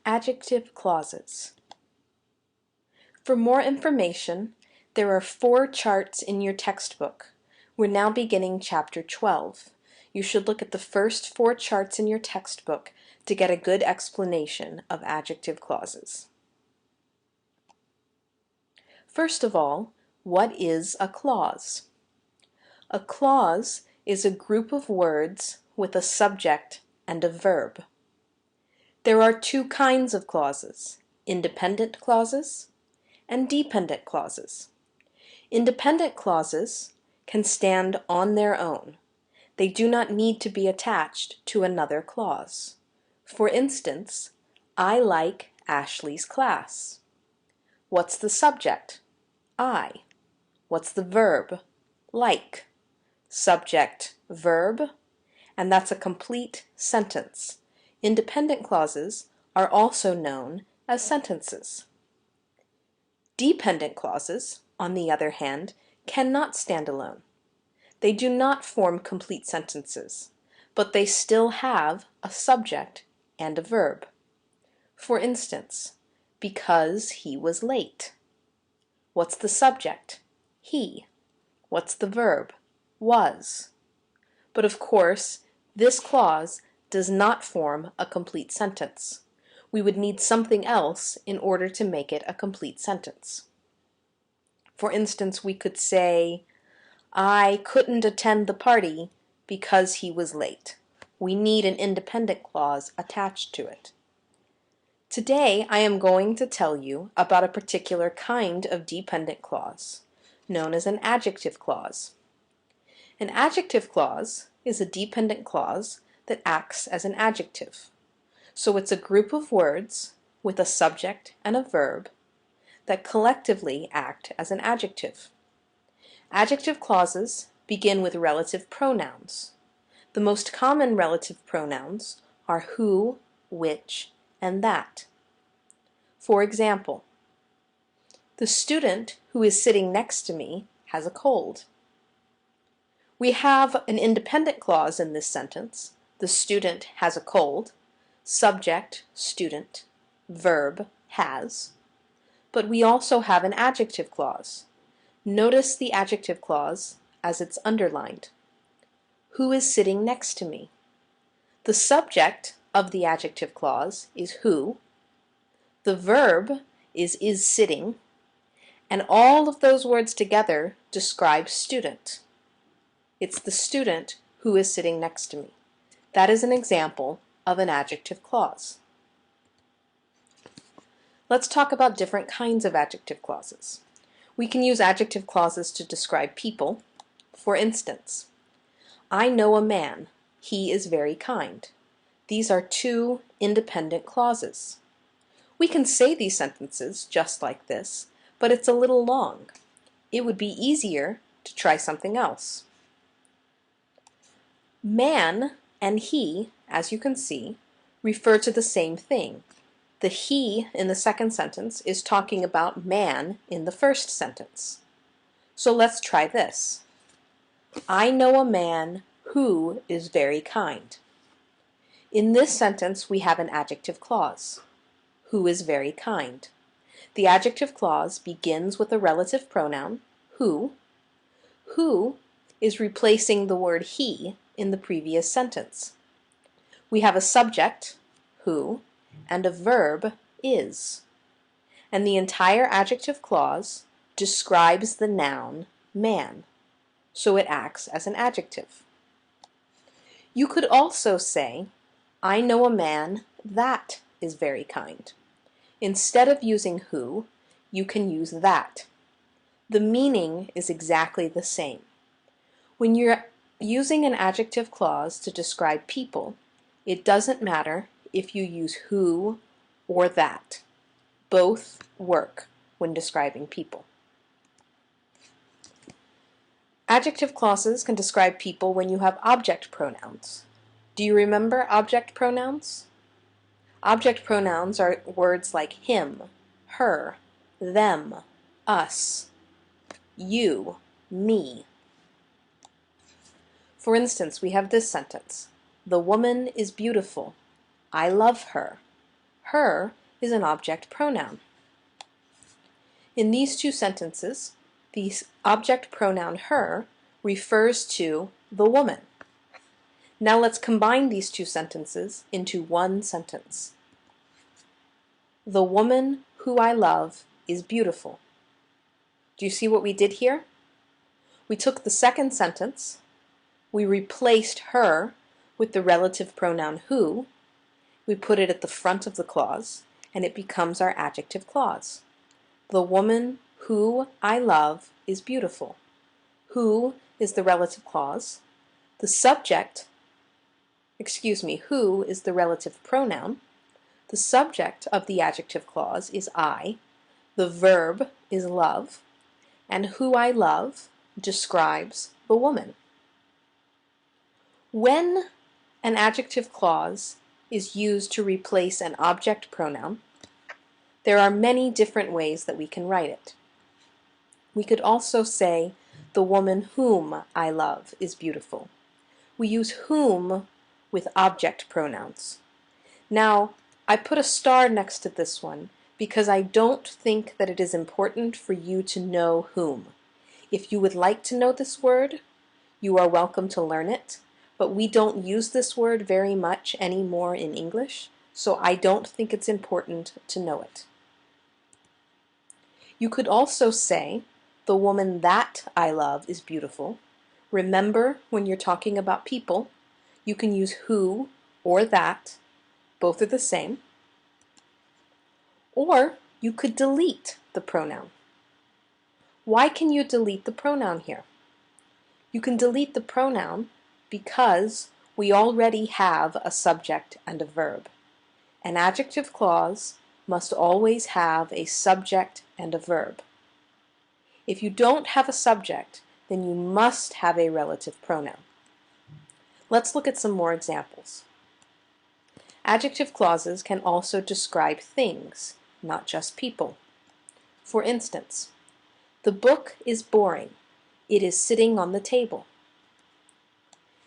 Adjective clauses. For more information, there are 4 charts in your textbook. We're now beginning Chapter 12. You should look at the first 4 charts in your textbook to get a good explanation of adjective clauses. First of all, what is a clause? A clause is a group of words with a subject and a verb. There are 2 kinds of clauses, independent clauses and dependent clauses. Independent clauses can stand on their own. They do not need to be attached to another clause. For instance, I like Ashley's class. What's the subject? I. What's the verb? Like. Subject, verb, and that's a complete sentence. Independent clauses are also known as sentences. Dependent clauses, on the other hand, cannot stand alone. They do not form complete sentences, but they still have a subject and a verb. For instance, because he was late. What's the subject? He. What's the verb? Was. But of course, this clause does not form a complete sentence. We would need something else in order to make it a complete sentence. For instance, we could say, I couldn't attend the party because he was late. We need an independent clause attached to it. Today, I am going to tell you about a particular kind of dependent clause, known as an adjective clause. An adjective clause is a dependent clause that acts as an adjective. So it's a group of words with a subject and a verb that collectively act as an adjective. Adjective clauses begin with relative pronouns. The most common relative pronouns are who, which, and that. For example, the student who is sitting next to me has a cold. We have an independent clause in this sentence. The student has a cold. Subject, student. Verb, has. But we also have an adjective clause. Notice the adjective clause as it's underlined. Who is sitting next to me? The subject of the adjective clause is who. The verb is sitting. And all of those words together describe student. It's the student who is sitting next to me. That is an example of an adjective clause. Let's talk about different kinds of adjective clauses. We can use adjective clauses to describe people. For instance, I know a man. He is very kind. These are 2 independent clauses. We can say these sentences just like this, but it's a little long. It would be easier to try something else. Man and he, as you can see, refer to the same thing. The he in the second sentence is talking about man in the first sentence. So let's try this. I know a man who is very kind. In this sentence, we have an adjective clause. Who is very kind. The adjective clause begins with a relative pronoun, who. Who is replacing the word he in the previous sentence. We have a subject, who, and a verb, is. And the entire adjective clause describes the noun, man. So it acts as an adjective. You could also say, I know a man that is very kind. Instead of using who, you can use that. The meaning is exactly the same. When you're using an adjective clause to describe people, it doesn't matter if you use who or that. Both work when describing people. Adjective clauses can describe people when you have object pronouns. Do you remember object pronouns? Object pronouns are words like him, her, them, us, you, me. For instance, we have this sentence. The woman is beautiful. I love her. Her is an object pronoun. In these two sentences, the object pronoun her refers to the woman. Now let's combine these two sentences into one sentence. The woman who I love is beautiful. Do you see what we did here? We took the second sentence, we replaced her with the relative pronoun who, we put it at the front of the clause, and it becomes our adjective clause. The woman who I love is beautiful. Who is the relative clause. The subject, who is the relative pronoun. The subject of the adjective clause is I. The verb is love. And who I love describes the woman. When an adjective clause is used to replace an object pronoun, there are many different ways that we can write it. We could also say, the woman whom I love is beautiful. We use whom with object pronouns. Now, I put a star next to this one because I don't think that it is important for you to know whom. If you would like to know this word, you are welcome to learn it, but we don't use this word very much anymore in English, so I don't think it's important to know it. You could also say, the woman that I love is beautiful. Remember, when you're talking about people, you can use who or that. Both are the same. Or you could delete the pronoun. Why can you delete the pronoun here? You can delete the pronoun because we already have a subject and a verb. An adjective clause must always have a subject and a verb. If you don't have a subject, then you must have a relative pronoun. Let's look at some more examples. Adjective clauses can also describe things, not just people. For instance, the book is boring. It is sitting on the table.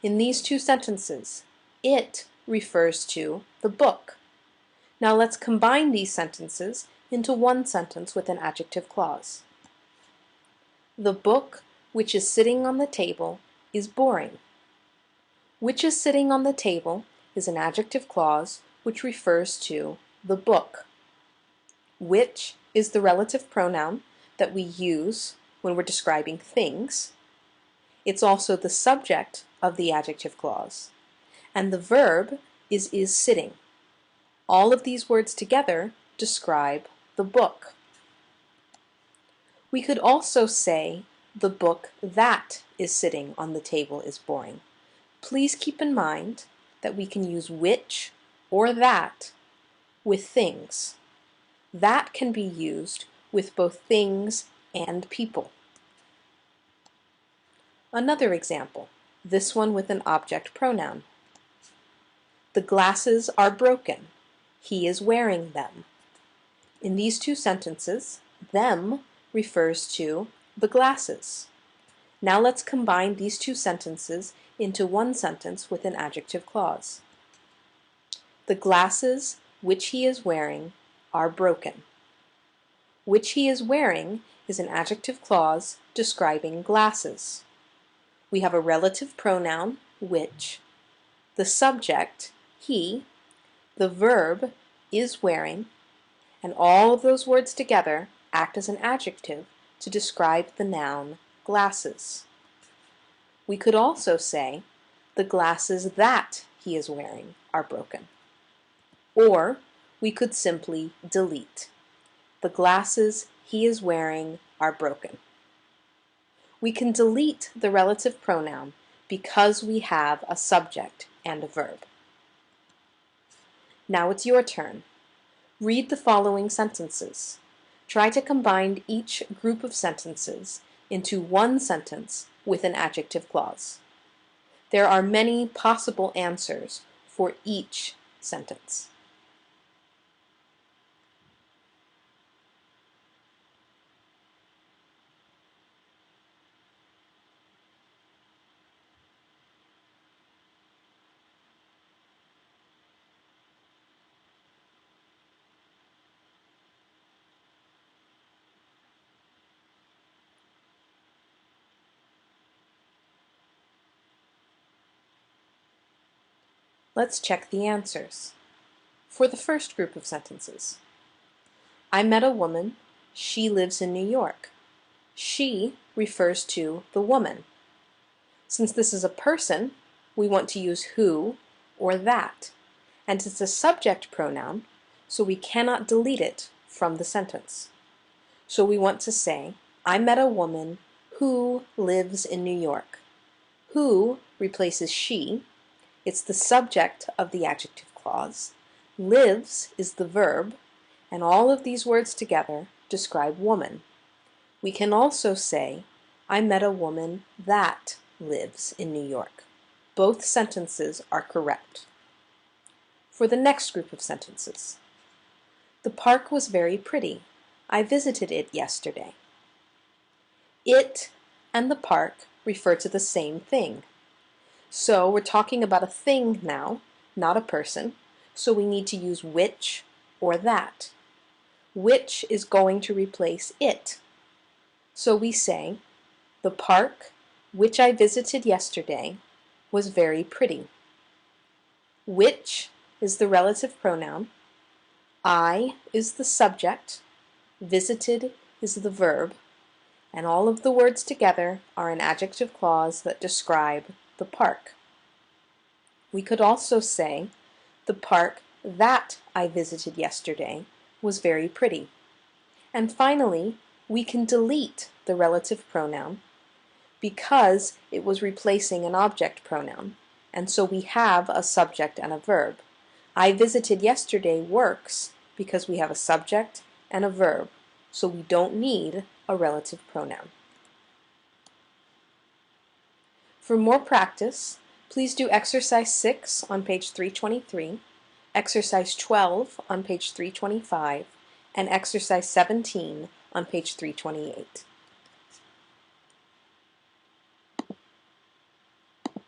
In these two sentences, it refers to the book. Now let's combine these sentences into one sentence with an adjective clause. The book which is sitting on the table is boring. Which is sitting on the table is an adjective clause which refers to the book. Which is the relative pronoun that we use when we're describing things. It's also the subject of the adjective clause. And the verb is sitting. All of these words together describe the book. We could also say the book that is sitting on the table is boring. Please keep in mind that we can use which or that with things. That can be used with both things and people. Another example, this one with an object pronoun. The glasses are broken. He is wearing them. In these two sentences, them refers to the glasses. Now let's combine these two sentences into one sentence with an adjective clause. The glasses which he is wearing are broken. Which he is wearing is an adjective clause describing glasses. We have a relative pronoun, which, the subject, he, the verb, is wearing, and all of those words together act as an adjective to describe the noun glasses. We could also say, the glasses that he is wearing are broken. Or we could simply delete. The glasses he is wearing are broken. We can delete the relative pronoun because we have a subject and a verb. Now it's your turn. Read the following sentences. Try to combine each group of sentences into one sentence with an adjective clause. There are many possible answers for each sentence. Let's check the answers. For the first group of sentences, I met a woman. She lives in New York. She refers to the woman. Since this is a person, we want to use who or that. And it's a subject pronoun, so we cannot delete it from the sentence. So we want to say, I met a woman who lives in New York. Who replaces she. It's the subject of the adjective clause. Lives is the verb, and all of these words together describe woman. We can also say, I met a woman that lives in New York. Both sentences are correct. For the next group of sentences, the park was very pretty. I visited it yesterday. It and the park refer to the same thing. So we're talking about a thing now, not a person, so we need to use which or that. Which is going to replace it. So we say, the park, which I visited yesterday, was very pretty. Which is the relative pronoun. I is the subject. Visited is the verb. And all of the words together are an adjective clause that describe the park. We could also say, the park that I visited yesterday was very pretty. And finally, we can delete the relative pronoun because it was replacing an object pronoun, and so we have a subject and a verb. I visited yesterday works because we have a subject and a verb, so we don't need a relative pronoun. For more practice, please do exercise 6 on page 323, exercise 12 on page 325, and exercise 17 on page 328.